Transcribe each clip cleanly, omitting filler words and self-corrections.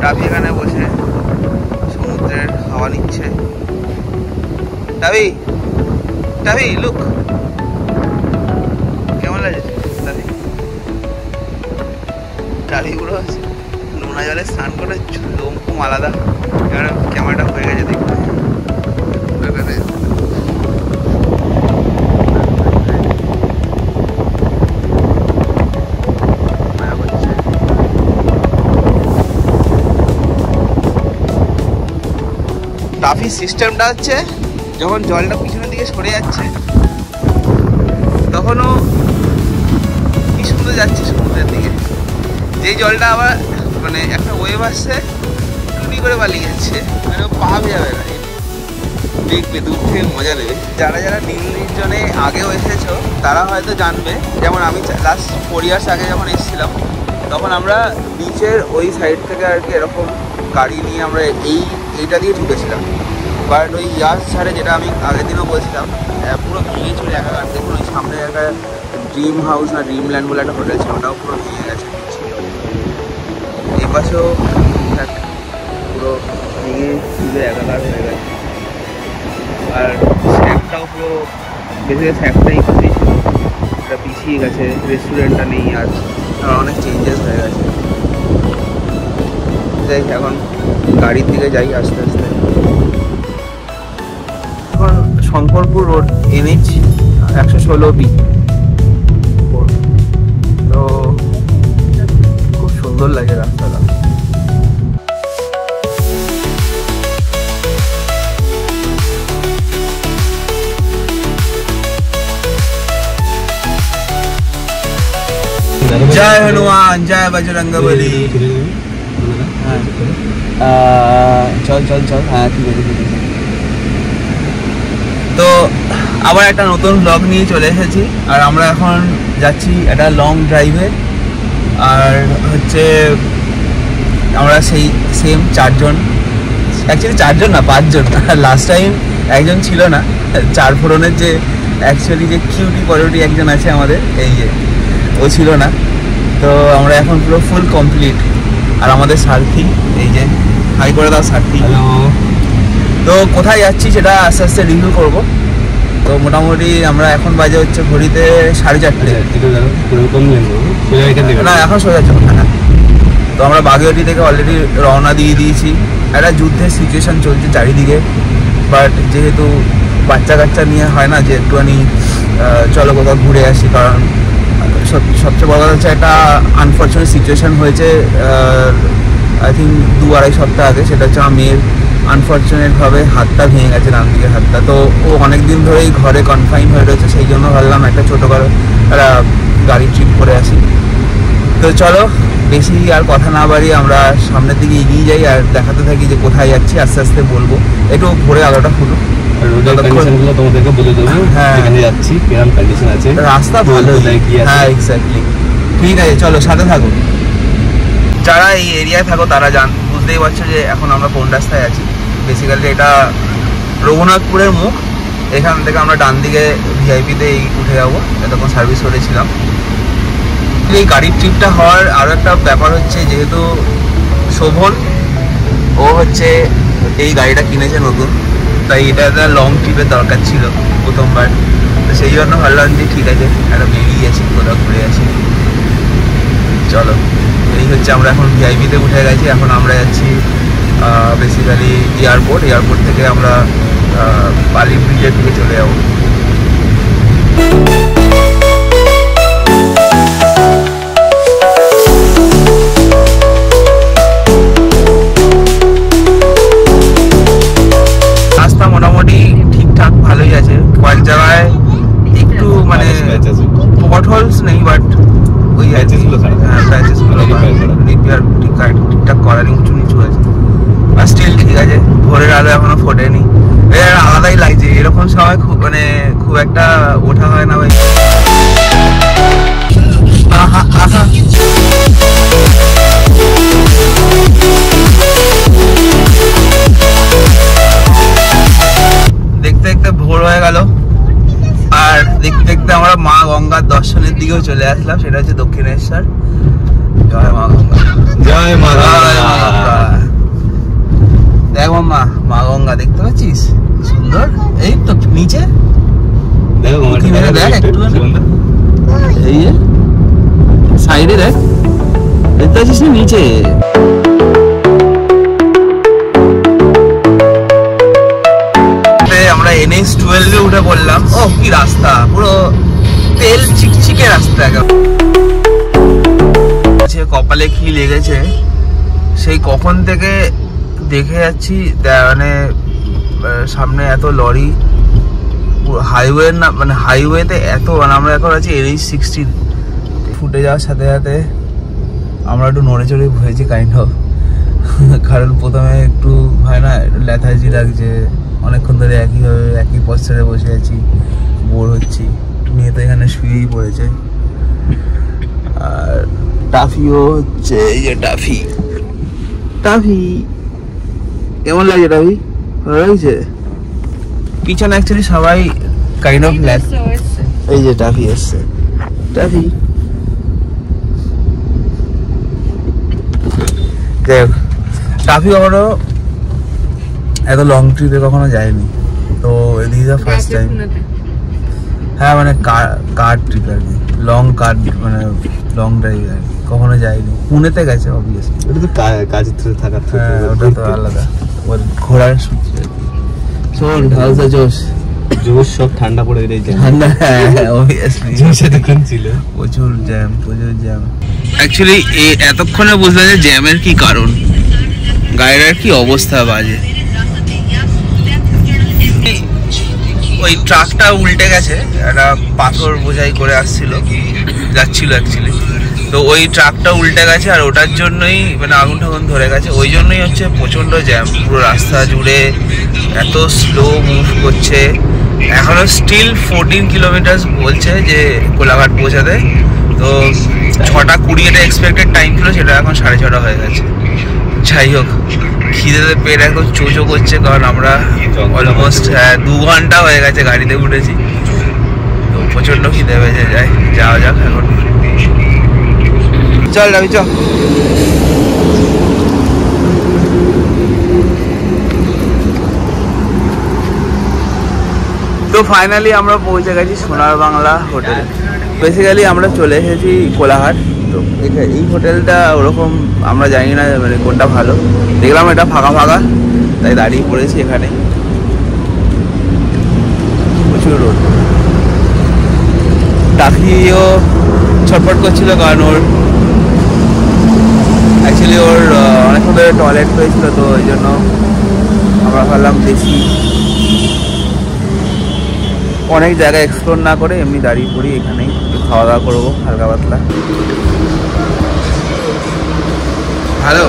টাবি এখানে বসে সমুদ্রের হাওয়া নিচ্ছে। টাবি টাবি লুক, কেমন লাগে টাবি? টাবিগুলো নোনা জলে স্নান করে লোম খুব আলাদা। এবার ক্যামেরাটা হয়ে গেছে দেখতে। এখানে টাফি সিস্টেমটা হচ্ছে যখন জলটা পিছনের দিকে সরে যাচ্ছে তখনও কি সুন্দর যাচ্ছে সমুদ্রের দিকে। যেই জলটা আবার মানে একটা ওয়েভ আসছে টুনি করে পালিয়ে যাচ্ছে, মানে পাওয়া যাবে না। দেখবে দূর থেকে মজা নেবে। যারা যারা নীল নির্জনে আগেও এসেছো তারা হয়তো জানবে, যেমন আমি লাস্ট 4 ইয়ার্স আগে যখন এসেছিলাম তখন আমরা বিচের ওই সাইড থেকে আর কি এরকম গাড়ি নিয়ে আমরা এইটা দিয়ে ঢুকেছিলাম। বাট ওই ইয়ার্স ছাড়ে যেটা আমি আগের দিনও বলছিলাম পুরো ভেঙে চলে একাকার। দেখুন ওই সামনে একটা ড্রিম হাউস না ড্রিম ল্যান্ড বলে একটা হোটেল ছিল, ওটাও পুরো ভেঙে গেছে। এই পাশেও পুরো ভেঙে চলে একাকার হয়ে গেছে। আর স্যাকটাও পুরো বেশি স্যাকটাই পাশেই ছিল, এটা পিছিয়ে গেছে, রেস্টুরেন্টটা নেই আর অনেক চেঞ্জেস হয়ে গেছে। যাই এখন গাড়ির দিকে যাই আস্তে আস্তে। এখন শঙ্করপুর রোড NH 116B, তো খুব সুন্দর লাগে রাস্তাটা। জয় হনুমান জয় বজরঙ্গবলী। চল চল চল, হ্যাঁ ঠিক আছে ঠিক আছে। তো আবার একটা নতুন ব্লগ নিয়ে চলে এসেছি আর আমরা এখন যাচ্ছি একটা লং ড্রাইভে। আর হচ্ছে আমরা সেই সেম 4 জন, অ্যাকচুয়ালি 4 জন না 5 জন। লাস্ট টাইম একজন ছিল না, 4 ফোরনের যে অ্যাকচুয়ালি যে কিউটি পরোটি একজন আছে আমাদের, এই যে ও ছিল না। তো আমরা এখন পুরো ফুল কমপ্লিট। আর আমাদের সারথি, এই যে হাই করে দাও সারথি। হ্যালো। তো কোথায় যাচ্ছি সেটা আস্তে আস্তে রিভিউ করবো। তো মোটামুটি আমরা এখন বাজে হচ্ছে ঘড়িতে 4:30। না এখন সোজা যাবো না। তো আমরা বাগেরহাটি থেকে অলরেডি রওনা দিয়ে দিয়েছি। একটা যুদ্ধের সিচুয়েশান চলছে চারিদিকে, বাট যেহেতু বাচ্চা কাচ্চা নিয়ে হয় না যে একটুখানি চলো কোথাও ঘুরে আসি। কারণ সবচেয়ে বড় কথা হচ্ছে একটা আনফর্চুনেট সিচুয়েশান হয়েছে আই থিঙ্ক 2-2.5 সপ্তাহ আগে। সেটা হচ্ছে আমার মেয়ের আনফর্চুনেটভাবে হাতটা ভেঙে গেছে, ডান দিকের হাতটা। তো ও অনেক দিন ধরেই ঘরে কনফাইন হয়ে রয়েছে, সেই জন্য ভাবলাম একটা ছোটো করে একটা গাড়ি ট্রিপ করে আসি। তো চলো বেশি আর কথা না বাড়িয়ে আমরা সামনের দিকে এগিয়ে যাই আর দেখাতে থাকি যে কোথায় যাচ্ছি। আস্তে আস্তে বলবো, একটু ভোরে আলোটা ফুটুক, তোমাদেরকে বলে দেবো যেখানে যাচ্ছি কিরকম কন্ডিশন আছে, রাস্তা ভালো। হ্যাঁ এক্স্যাক্টলি, ঠিক আছে চলো সাথে থাকো। যারা এই এরিয়ায় থাকো তারা বুঝতেই পারছো যে এখন আমরা কোন রাস্তায় আছি। বেসিক্যালি এটা রঘুনাথপুরের মুখ। এখান থেকে আমরা ডান দিকে ভিআইপিতে উঠে যাবো, এতক্ষণ সার্ভিস করেছিলাম। এই গাড়ির ট্রিপটা হওয়ার আরও একটা ব্যাপার হচ্ছে, যেহেতু শোভন ও হচ্ছে এই গাড়িটা কিনেছে নতুন, তাই এটা একটা লং ট্রিপের দরকার ছিল প্রথমবার। তো সেই জন্য ভাবলাম যে ঠিক আছে একটা বেরিয়ে গেছি, কোথাও ঘুরে আসি। চলো এই হচ্ছে আমরা এখন ভিআইপিতে উঠে গেছি। এখন আমরা যাচ্ছি বেসিক্যালি এয়ারপোর্ট থেকে আমরা বালি ব্রিজের দিকে চলে যাবো। রাস্তা মোটামুটি ঠিকঠাক ভালোই আছে, কয়েক জায়গায় একটু মানে পটহোলস নেই, বাট ওই ঠিকঠাক করার উঁচু নিচু আছে। আর স্টিল ঠিক আছে, ভোরের আলো এখনো ফোটেনি। আলাদাই লাগছে, এরকম সময় খুব একটা ওঠা হয় না ভাই। দেখতে দেখতে ভোর হয়ে গেল আর দেখতে দেখতে আমরা মা গঙ্গার দর্শনের দিকেও চলে আসলাম। সেটা হচ্ছে দক্ষিণেশ্বর। জয় মা গঙ্গা, জয় মা গঙ্গা। পেয়েছিস? সুন্দর। এই তো নিচে দেখো, দেখ একটু এই যে সাইডে দেখ, দেখতে পাচ্ছিস না নিচে? আমরা NH-12 এ উঠে পড়লাম। ও কি রাস্তা, পুরো তেল চিকচিকে রাস্তা। কপালে কি লেগেছে সেই কখন থেকে দেখে যাচ্ছি, মানে সামনে এত লরি, হাইওয়ে না, মানে হাইওয়েতে এত, মানে আমরা এখন আছি NH-16 ফুটে যাওয়ার সাথে সাথে আমরা একটু নড়ে চড়ে হয়েছি কাইন্ড অফ। কারণ প্রথমে একটু হয় না, ল্যাথার্জি লাগছে, অনেকক্ষণ ধরে একইভাবে একই পশ্চারে বসে আছি, বোর হচ্ছি। মেয়ে তো এখানে শুয়েই পড়েছে। আর টাফিও হচ্ছে, এই যে টাফি কেমন লাগছে? টাফি ভালো লাগছে? পিছনে অ্যাকচুয়ালি সবাই কাইন্ড অফ ল্যাক। এই যে টাফি এসছে, টাফি যাই হোক, টাফি কখনো এত লং ট্রিপে কখনো যায়নি, তো দিস দ্য ফার্স্ট টাইম। হ্যাঁ মানে কার ট্রিপ আর কি, লং কার, মানে লং ড্রাইভ আর কি, কখনো যায়নি। পুনেতে গেছে অবভিয়াসলি, ওটা তো কাজের থ্রুতে থাকার, হ্যাঁ ওটা তো আলাদা, ওর ঘোরার সূত্রে। শোন ঢালসা জোশ সব ঠান্ডা পড়ে গেছে, ঠান্ডা অবভিয়াসলি জোশে দোকান ছিল, প্রচুর জ্যাম। অ্যাকচুয়ালি এতক্ষণে বুঝলাম যে জ্যামের কি কারণ, গাড়ির কি অবস্থা বাজে। ওই ট্রাকটা উল্টে গেছে, একটা পাথর বোঝাই করে যাচ্ছিল অ্যাকচুয়ালি, তো ওই ট্রাকটা উল্টে গেছে, আর ওটার জন্যই মানে আগুন ঠাগুন ধরে গেছে। ওই জন্যই হচ্ছে প্রচণ্ড জ্যাম, পুরো রাস্তা জুড়ে এত স্লো মুভ করছে। এখনো স্টিল 14 কিলোমিটার বলছে যে কোলাঘাট পৌঁছাতে, তো 6:20 এটা এক্সপেক্টেড টাইম ছিল, সেটা এখন 6:30 হয়ে গেছে। যাই হোক, খিদেতে পেট একদম চোচো করছে, কারণ আমরা অলমোস্ট 2 ঘন্টা হয়ে গেছে গাড়িতে উঠেছি, তো প্রচণ্ড খিদে পেয়েছে। যাওয়া যাক এখন, চল রবি চ। তো ফাইনালি আমরা পৌঁছে গেছি সোনার বাংলা হোটেলে। বেসিক্যালি আমরা চলে এসেছি কোলাঘাট। তো এই হোটেলটা ওরকম আমরা জানি না মানে কোনটা ভালো, দেখলাম এটা ফাঁকা তাই দাঁড়িয়ে পড়েছি এখানে। প্রচুর রোদ, টাফিও ছটফট করছিল, কারণ ওর অ্যাকচুয়ালি অনেকক্ষণ ধরে টয়লেট হয়েছিল, তো ওই জন্য আমরা ভাবলাম দেখি অনেক জায়গায় এক্সপ্লোর না করে এমনি দাঁড়িয়ে পড়ি এখানেই, খাওয়া দাওয়া করবো হালকা পাতলা। ভালো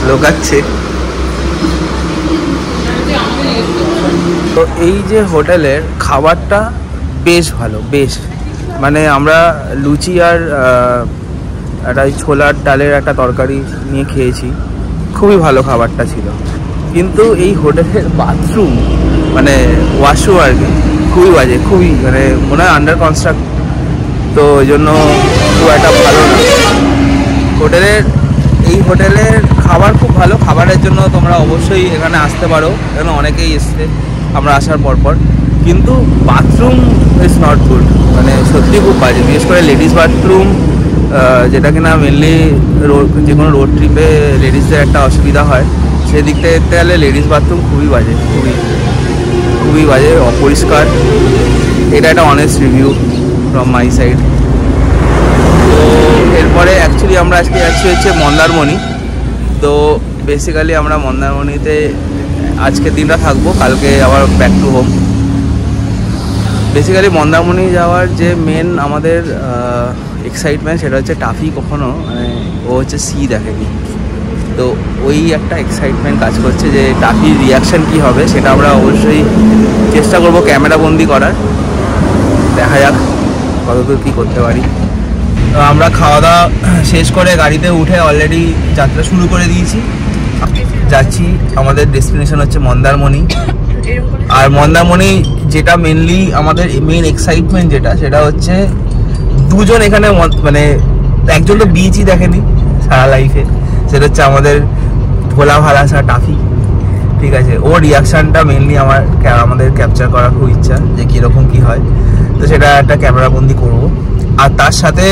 লোক আছে। তো এই যে হোটেলের খাবারটা বেশ ভালো, বেশ মানে আমরা লুচি আর একটা ছোলার ডালের একটা তরকারি নিয়ে খেয়েছি, খুবই ভালো খাবারটা ছিল। কিন্তু এই হোটেলের বাথরুম মানে ওয়াশরুম আর কি খুবই বাজে, খুবই মানে মনে হয় আন্ডার কনস্ট্রাক্ট, তো ওই জন্য খুব একটা ভালো না। এই হোটেলের খাবার খুব ভালো, খাবারের জন্য তোমরা অবশ্যই এখানে আসতে পারো, এখানে অনেকেই এসছে আমরা আসার পর, কিন্তু বাথরুম ইজ নট গুড, মানে সত্যি খুব বাজে। বিশেষ করে লেডিস বাথরুম, যেটা কিনা মেনলি যে কোনো রোড ট্রিপে লেডিসদের একটা অসুবিধা হয়, সেদিক থেকে দেখতে গেলে লেডিস বাথরুম খুবই বাজে, খুবই বাজে, অপরিষ্কার। এটা একটা honest review from my side. তো এরপরে অ্যাকচুয়ালি আমরা আজকে যাচ্ছি হচ্ছে মন্দারমণি। তো বেসিক্যালি আমরা মন্দারমণিতে আজকের দিনটা থাকবো, কালকে আবার back to home. Basically Mandarmani যাওয়ার যে মেন আমাদের এক্সাইটমেন্ট, সেটা হচ্ছে টাফি কখনো মানে ও হচ্ছে সি দেখেনি, তো ওই একটা এক্সাইটমেন্ট কাজ করছে যে টাফির রিয়াকশান কী হবে, সেটা আমরা অবশ্যই চেষ্টা করবো ক্যামেরা বন্দি করার। দেখা যাক কতদূর কী করতে পারি। তো আমরা খাওয়া দাওয়া শেষ করে গাড়িতে উঠে অলরেডি যাত্রা শুরু করে দিয়েছি, যাচ্ছি। আমাদের ডেস্টিনেশন হচ্ছে মন্দারমণি। আর মন্দারমণি যেটা মেনলি আমাদের মেন এক্সাইটমেন্ট সেটা হচ্ছে দুজন এখানে, মানে একজন তো বিচই দেখেনি সারা লাইফে, সেটা হচ্ছে আমাদের ভোলা ভালাসা টাফি। ঠিক আছে, ওর রিয়াকশানটা মেনলি আমাদের ক্যাপচার করার খুব ইচ্ছা যে কীরকম কী হয়, তো সেটা একটা ক্যামেরা বন্দি করব। আর তার সাথে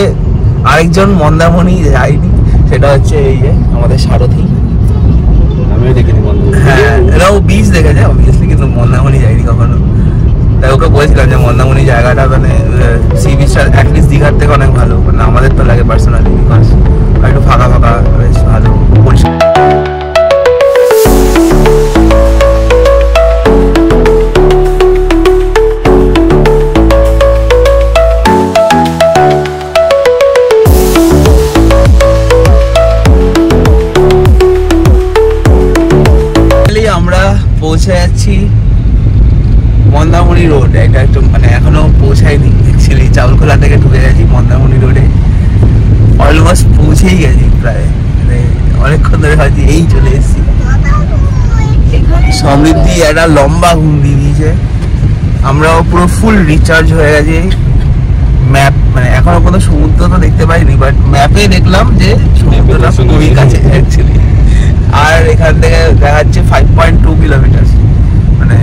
আরেকজন মন্দারমণি যায়নি, সেটা হচ্ছে এই যে আমাদের সারথি। আমিও দেখিনি মন্দারমণি। হ্যাঁ, এরাও বিচ দেখেছে অবভিয়াসলি, কিন্তু মন্দারমণি যায়নি কখনো। তাই ওকে বলেছিলাম যে মন্দারমণি জায়গাটা মানে সি বিচটা অ্যাটলিস্ট দীঘার থেকে অনেক ভালো, মানে আমাদের তো লাগে পার্সোনালি, বিকজ একটু ফাঁকা ফাঁকা বেশ ভালো পরিষ্কার। আমরা পৌঁছে যাচ্ছি মন্দারমণি রোড। এটা একটু মানে এখনো পৌঁছায়নি অ্যাকচুয়ালি, চাউলখোলা থেকে ঢুকে গেছি মন্দারমণি রোডে, অলমোস্ট পৌঁছেই গেছি প্রায়, মানে অনেকক্ষণ ধরে হয়তো এই চলে এসেছি। সমৃদ্ধি একটা লম্বা ঘুম দিয়ে দিয়েছে, আমরাও পুরো ফুল রিচার্জ হয়ে গেছি। ম্যাপ মানে এখনো কোনো সমুদ্র তো দেখতে পাইনি, বাট ম্যাপে দেখলাম যে সমুদ্রটা খুবই কাছে অ্যাকচুয়ালি। আর এখান থেকে দেখা যাচ্ছে 5.2 কিলোমিটার মানে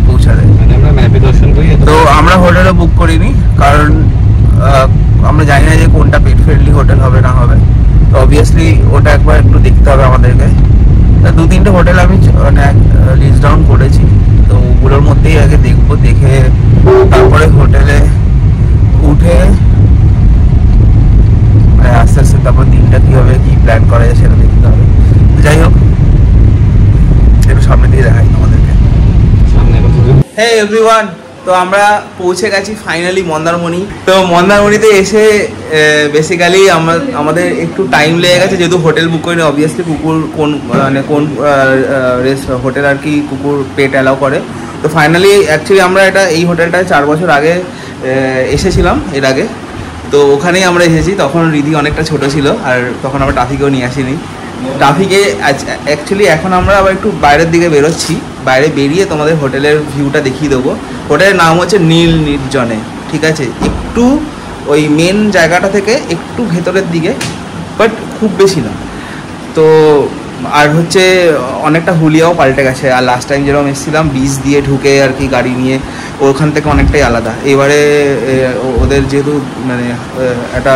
পৌঁছাতে। আমরা ম্যাপে দর্শন করি। তো আমরা হোটেলও বুক করিনি, কারণ আমরা জানি না যে কোনটা পেট ফ্রেন্ডলি হোটেল হবে না হবে, তো অবভিয়াসলি ওটা একবার একটু দেখতে হবে আমাদেরকে। 2-3টে হোটেল আমি মানে লিস্ট ডাউন করেছি, তো ওগুলোর মধ্যেই আগে দেখবো, দেখে তারপরে হোটেলে উঠে আস্তে আস্তে তারপর দিনটা কীভাবে কী প্ল্যান করা যায় সেটা দেখতে হবে। যাই হোক, একটু সামনে দিয়ে দেখাই আমাদেরকে। হ্যাঁ এভরিওয়ান, তো আমরা পৌঁছে গেছি ফাইনালি মন্দারমণি। তো মন্দারমণিতে এসে বেসিক্যালি আমাদের একটু টাইম লেগে গেছে, যেহেতু হোটেল বুক করিনি। অবভিয়াসলি কুকুর কোন মানে কোন হোটেল আর কি কুকুর পেট অ্যালাউ করে। তো ফাইনালি অ্যাকচুয়ালি আমরা এই হোটেলটায় 4 বছর আগে এসেছিলাম এর আগে, তো ওখানেই আমরা এসেছি। তখন রিধি অনেকটা ছোট ছিল, আর তখন আমরা ট্রাফিকেও নিয়ে আসিনি। ট্রাফিকে অ্যাকচুয়ালি এখন আমরা আবার একটু বাইরের দিকে বেরোচ্ছি, বাইরে বেরিয়ে তোমাদের হোটেলের ভিউটা দেখিয়ে দেবো। হোটেলের নাম হচ্ছে নীল নির্জনে, ঠিক আছে, একটু ওই মেন জায়গাটা থেকে একটু ভেতরের দিকে, বাট খুব বেশি না। তো আর হচ্ছে অনেকটা হুলিয়াও পাল্টে গেছে, আর লাস্ট টাইম যেরকম এসেছিলাম বিচ দিয়ে ঢুকে আর কি গাড়ি নিয়ে, ওখান থেকে অনেকটাই আলাদা। এবারে ওদের যেহেতু মানে একটা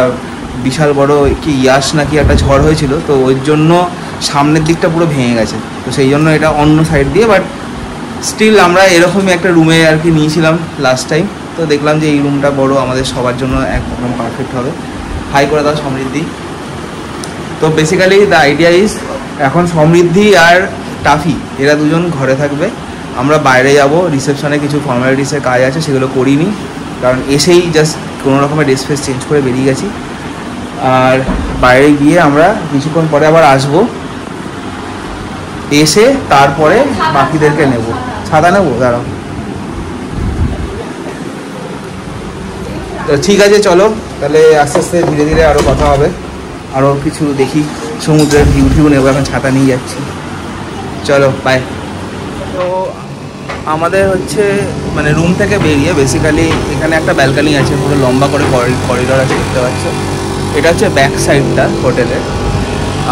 বিশাল বড় কি ইয়াস নাকি একটা ঝড় হয়েছিল, তো ওই জন্য সামনের দিকটা পুরো ভেঙে গেছে, তো সেই জন্য এটা অন্য সাইড দিয়ে। বাট স্টিল আমরা এরকমই একটা রুমে আর কি নিয়েছিলাম লাস্ট টাইম, তো দেখলাম যে এই রুমটা বড় আমাদের সবার জন্য একদম পারফেক্ট হবে। হাই করে দাও সমৃদ্ধি। তো বেসিক্যালি দ্য আইডিয়া ইজ এখন সমৃদ্ধি আর টাফি এরা দুজন ঘরে থাকবে, আমরা বাইরে যাব। রিসেপশনে কিছু ফর্মালিটিসের কাজ আছে, সেগুলো করিনি, কারণ এসেই জাস্ট কোনো রকমের ড্রেস ফ্রেস চেঞ্জ করে বেরিয়ে গেছি। আর বাইরে গিয়ে আমরা কিছুক্ষণ পরে আবার আসবো, এসে তারপরে বাকিদেরকে নেব। ছাতা নেবো, দাঁড়াও। তো ঠিক আছে, চলো তাহলে আস্তে আস্তে ধীরে ধীরে আরও কথা হবে, আরও কিছু দেখি, সমুদ্রের ভিউ নেবো। এখন ছাতা নিয়ে যাচ্ছি, চলো বাই। তো আমাদের হচ্ছে মানে রুম থেকে বেরিয়ে বেসিক্যালি এখানে একটা ব্যালকানি আছে, পুরো লম্বা করে করিডর আছে, দেখতে পাচ্ছ। এটা হচ্ছে ব্যাক সাইডটা হোটেলের।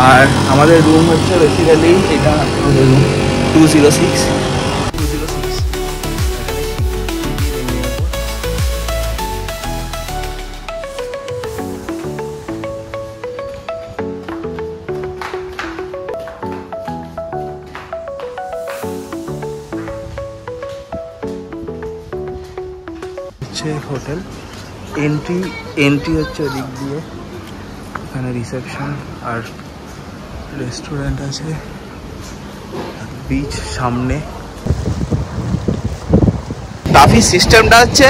আর আমাদের রুম হচ্ছে বেসিক্যালি এটা রুম 206। হোটেল এন্ট্রি হচ্ছে ওদিক দিয়ে, এখানে রিসেপশন আর রেস্টুরেন্ট আছে, বিচ সামনে। টাফি সিস্টেমটা হচ্ছে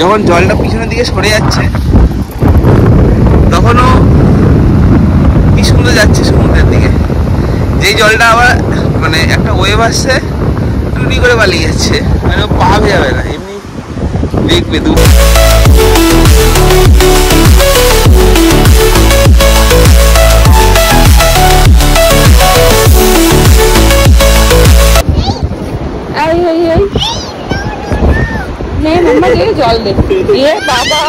যখন জলটা পিছনের দিকে সরে যাচ্ছে তখনও কি সুন্দর যাচ্ছে সমুদ্রের দিকে, যেই জলটা আবার মানে একটা ওয়েভ আসছে টুনি করে পালিয়ে যাচ্ছে, মানে পা ভেজাবে না, এমনি দেখবে দু। জল দে বাবা।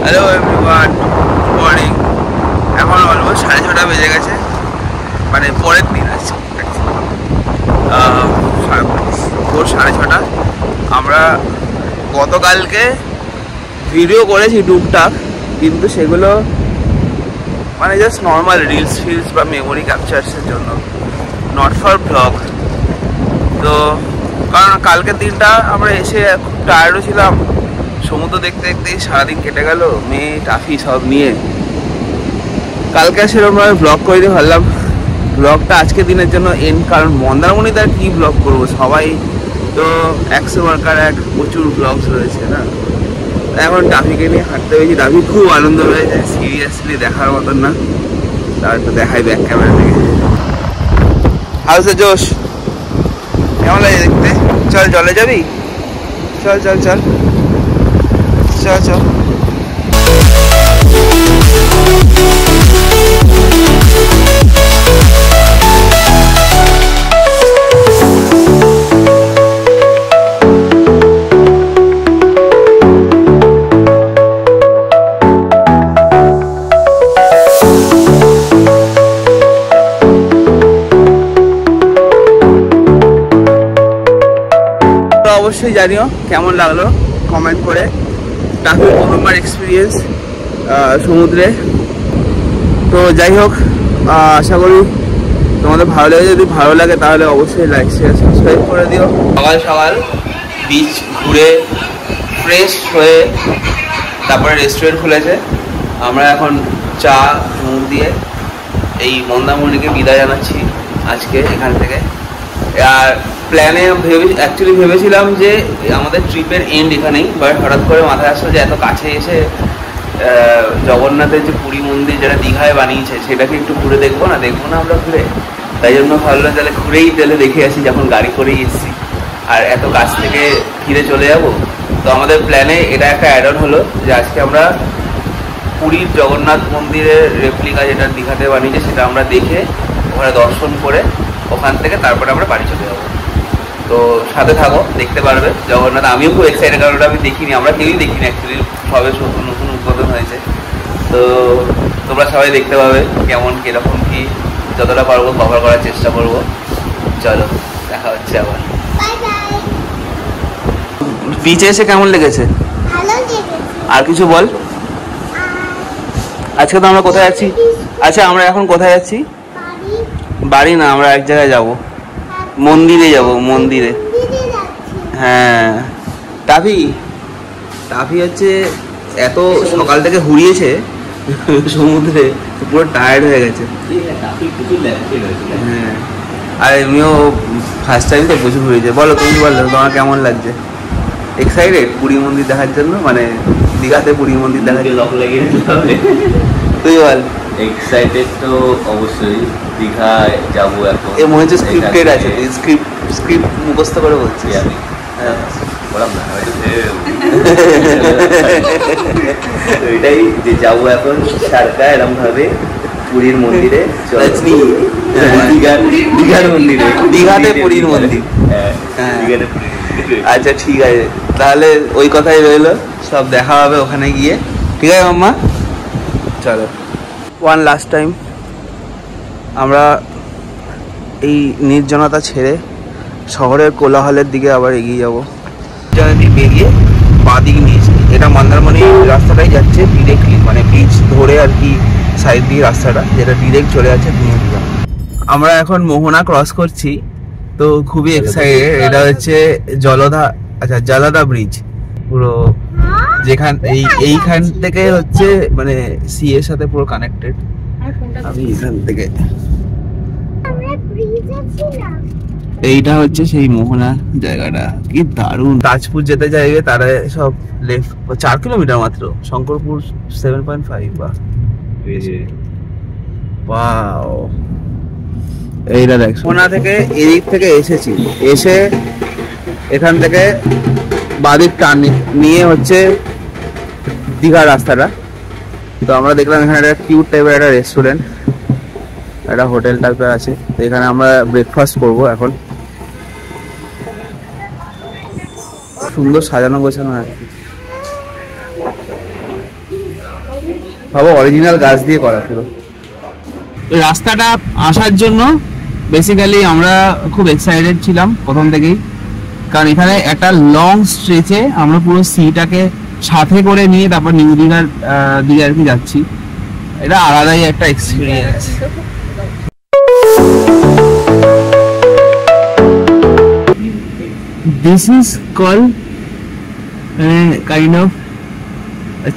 Hello everyone, good morning. এখন অলমোস্ট 6:30 বেজে গেছে, মানে পরের দিন আছে। ভোর 6:30। আমরা গতকালকে ভিডিও করেছি টুকটাক, কিন্তু সেগুলো মানে জাস্ট নর্মাল রিলস ফিলস বা মেমোরি ক্যাপচার্সের জন্য, নট ফর ব্লগ। তো কারণ কালকের দিনটা আমরা এসে খুব টায়ার্ডও ছিলাম, সমুদ্র দেখতে দেখতেই সারাদিন কেটে গেল, মেয়ে টাফি সব নিয়ে। কালকে সেরকমভাবে ব্লগ করে দিয়ে ভাবলাম ব্লগটা আজকের দিনের জন্য এন্ড, কারণ মন্দারমণিতে আর কি ব্লগ করবো, সবাই তো 100 মার্কার এক প্রচুর ব্লগস রয়েছে না। এখন টাফিকে নিয়ে হাঁটতে পেরেছি, টাফি খুব আনন্দ হয়েছে, সিরিয়াসলি দেখার মতন না। তার তো দেখাই ব্যাক ক্যামেরা থেকে। হাউসে জোশ কেমন লাগে দেখতে? চল জলে যাবি, চল চল চল চল চল। অবশ্যই জানিও কেমন লাগলো কমেন্ট করে। টাফির প্রথমবার এক্সপিরিয়েন্স সমুদ্রে। তো যাই হোক, আশা করি তোমাদের ভালো লাগে। যদি ভালো লাগে তাহলে অবশ্যই লাইক শেয়ার সাবস্ক্রাইব করে দিও। সকাল সকাল বিচ ঘুরে ফ্রেশ হয়ে তারপরে রেস্টুরেন্ট খুলেছে। আমরা এখন চা মুখ দিয়ে এই মন্দারমণিকে বিদায় জানাচ্ছি আজকে এখান থেকে। আর প্ল্যানে অ্যাকচুয়ালি ভেবেছিলাম যে আমাদের ট্রিপের এন্ড এখানেই, বাট হঠাৎ করে মাথায় আসলো যে এত কাছে এসে জগন্নাথের যে পুরী মন্দির যেটা দীঘায় বানিয়েছে সেটাকে একটু ঘুরে দেখবো না আমরা ঘুরে। তাই জন্য ভাবলাম তাহলে ঘুরেই দেখে আসি, যখন গাড়ি করেই এসেছি আর এত কাছ থেকে ফিরে চলে যাব। তো আমাদের প্ল্যানে এটা একটা অ্যাড অন হলো যে আজকে আমরা পুরীর জগন্নাথ মন্দিরের রেপ্লিকা যেটা দীঘাতে বানিয়েছে সেটা আমরা দেখে ওখানে দর্শন করে ওখান থেকে তারপরে আমরা বাড়ি চলে যাবো। তো সাথে থাকো, দেখতে পারবে জগন্নাথ। আমিও খুব এক্সাইটেড, কারণ ওটা আমি দেখিনি, আমরা কেউই দেখিনি অ্যাকচুয়ালি, সবে নতুন উদ্বোধন হয়েছে। তো তোমরা সবাই দেখতে পাবে কেমন কীরকম কি, যতটা পারবো কভার করার চেষ্টা করবো। চলো দেখা হচ্ছে আবার। বিচে এসে কেমন লেগেছে? আর কিছু বল। আজকে তো আমরা কোথায় যাচ্ছি? আচ্ছা, আমরা এখন কোথায় যাচ্ছি? বাড়ি না, আমরা এক জায়গায় যাব, মন্দিরে যাব, মন্দিরে। হ্যাঁ, টাফি হচ্ছে এত সকাল থেকে ঘুরিয়েছে সমুদ্রে, পুরো টায়ার্ড হয়ে গেছে। হ্যাঁ, আর এমনিও ফার্স্ট টাইম তো প্রচুর ঘুরিয়েছে। বলো, তুমি বলো তোমার কেমন লাগছে? এক্সাইটেড পুরী মন্দির দেখার জন্য, মানে দীঘাতে পুরী মন্দির দেখার জন্য? তুই বল। এক্সাইটেড তো অবশ্যই, দীঘায় যাবো এখন। এ মনে হচ্ছে স্ক্রিপ্টেড আছে, স্ক্রিপ্ট মুখস্থ করে বলছি আমি। বললাম না এটাই যে যাবো এখন সারকা এরকম ভাবে পুরীর মন্দিরে, দীঘার মন্দিরে, দীঘাতে পুরীর মন্দির। আচ্ছা ঠিক আছে, তাহলে ওই কথাই রইলো, সব দেখা হবে ওখানে গিয়ে। ঠিক আছে মাম্মা, চলো। ওয়ান লাস্ট টাইম আমরা এই নির্জনতা ছেড়ে শহরের কোলাহলের দিকে আবার এগিয়ে যাবো। দিক বেরিয়ে বাঁদিক নিয়েছি, এটা মন্দারমণি রাস্তাটাই যাচ্ছে ডিরেক্টলি, মানে বিচ ধরে আর কি সাইড দিয়ে রাস্তাটা, যেটা ডিরেক্ট চলে যাচ্ছে দীঘা। আমরা এখন মোহনা ক্রস করছি, তো খুবই এক্সাইটেড। এটা হচ্ছে জলদা ব্রিজ, পুরো যেখান এইখান থেকে হচ্ছে মানে সি এর সাথে পুরো কানেক্টেড। আমি এখান থেকে, এইটা হচ্ছে সেই মোহনা জায়গাটা, কি দারুণ। তাজপুর যেতে চাইবে তারা সব লেফট, 4 কিলোমিটার মাত্র, শঙ্করপুর 7.5 বা। ওয়াও, এইটা দেখ, মোহনা থেকে এদিক থেকে এসেছি, এসে এখান থেকে বাদিক টান নিয়ে হচ্ছে দীঘা রাস্তাটা। তো আমরা দেখলাম এখানে একটা কিউট টাইপের একটা রেস্টুরেন্ট, একটা হোটেল টাইপের আছে। তো এখানে আমরা ব্রেকফাস্ট করব এখন। সুন্দর সাজানো গোছানো আছে, ভাবো অরিজিনাল গাছ দিয়ে করা ছিল। রাস্তাটা আসার জন্য বেসিক্যালি আমরা খুব এক্সাইটেড ছিলাম প্রথম থেকেই, কারণ এখানে একটা লং স্ট্রেচে আমরা পুরো সিটাকে সাথে করে নিয়ে তারপর নিউ দীঘার দিকে আর কি যাচ্ছি। এটা আলাদাই একটা experience. This is call kind of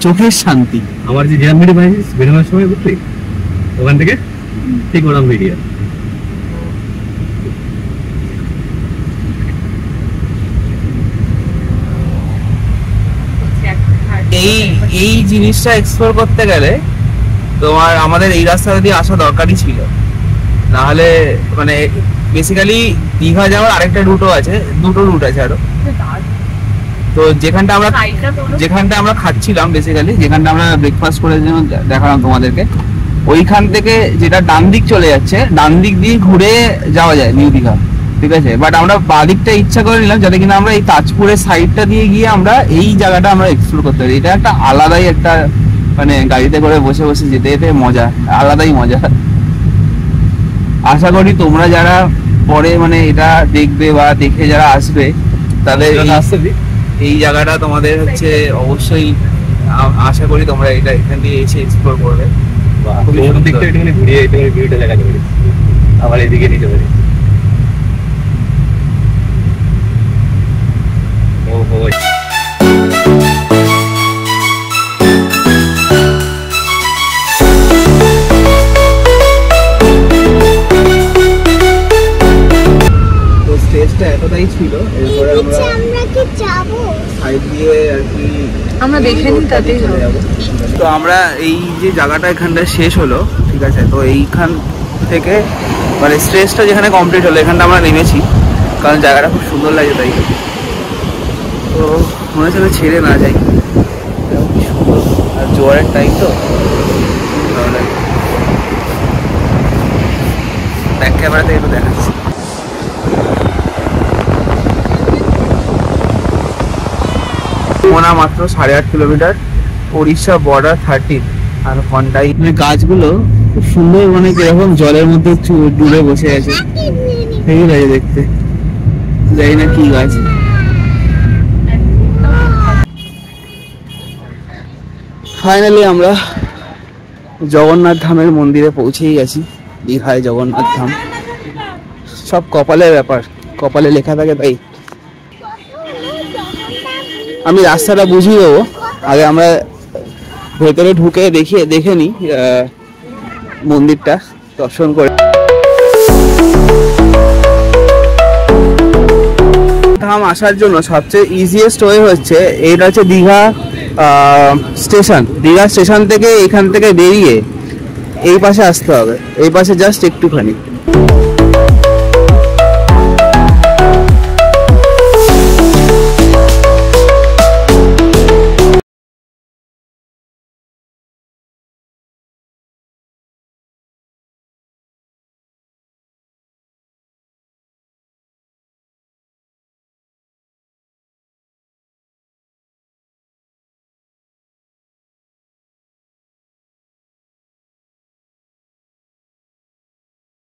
চোখের শান্তি। আমার যে জার্মানি বাইস বেরোনোর সময় বুঝলি, ওখান থেকে ঠিক ওরকম ভিডিও। এই জিনিসটা এক্সপ্লোর করতে গেলে তোমার আমাদের এই রাস্তা দিয়ে আসা দরকারই ছিল, নাহলে মানে বেসিক্যালি দীঘা যাওয়ার আরেকটা রুটও আছে, দুটো রুট আছে আরো। তো যেখানটা আমরা খাচ্ছিলাম, বেসিক্যালি যেখানটা আমরা ব্রেকফাস্ট করে দেখালাম তোমাদেরকে, ওইখান থেকে যেটা ডান দিক চলে যাচ্ছে, ডান দিক দিয়ে ঘুরে যাওয়া যায় নিউ দীঘা, ঠিক আছে। বাট আমরা বাঁ দিকটা ইচ্ছা করে নিলাম যাতে কিনা আমরা এই তাজপুরের সাইডটা দিয়ে গিয়ে আমরা এই জায়গাটা আমরা এক্সপ্লোর করতে পারি। এটা একটা আলাদাই একটা মানে গাড়িতে করে বসে বসে যেতে যেতে মজা, আলাদাই মজা। আশা করি তোমরা যারা পরে মানে এটা দেখবে বা দেখে যারা আসবে তাদের এই জায়গাটা তোমাদের হচ্ছে অবশ্যই, আশা করি তোমরা এটা এখান দিয়ে এসে এক্সপ্লোর করবে। আবার এদিকে নিতে পারি। স্টেজটা এতটাই ছিল, এরপরে আমরা কি যাব সাইড দিয়ে আর কি আমরা দেখে নিই তাতেই হবে। তো আমরা এই যে জায়গাটা এখানটা শেষ হলো, ঠিক আছে। তো এইখান থেকে মানে স্টেজটা যেখানে কমপ্লিট হলো এখানটা আমরা নেমেছি, কারণ জায়গাটা খুব সুন্দর লাগে তাই। তো মনে হচ্ছে ছেড়ে না যাই, কি সুন্দর। আর জোয়ারের টাইম তো ভালো লাগে। ব্যাক ক্যামেরাতে একটু দেখাচ্ছি। মোনা মাত্র 8.5 কিলোমিটার, উড়িষ্যা বর্ডার 13, আর ঘন্টায় গাছগুলো খুব সুন্দর, মানে কিরকম জলের মধ্যে ডুবে বসে আছে, হেভি লাগে দেখতে। জানি না কি গাছ। ফাইনালি আমরা জগন্নাথ ধামের মন্দিরে পৌঁছেই গেছি। দীঘায় জগন্নাথ ধাম, সব কপালের ব্যাপার, কপালে লেখা থাকে তাই। আমি রাস্তাটা বুঝিয়ে দেবো, আগে আমরা ভেতরে ঢুকে দেখে নিই মন্দিরটা দর্শন করে। ধাম আসার জন্য সবচেয়ে ইজিয়েস্ট ওয়ে হচ্ছে, এটা হচ্ছে দীঘা স্টেশন। দীঘা স্টেশন থেকে এখান থেকে বেরিয়ে এই পাশে আসতে হবে, এই পাশে জাস্ট একটুখানি।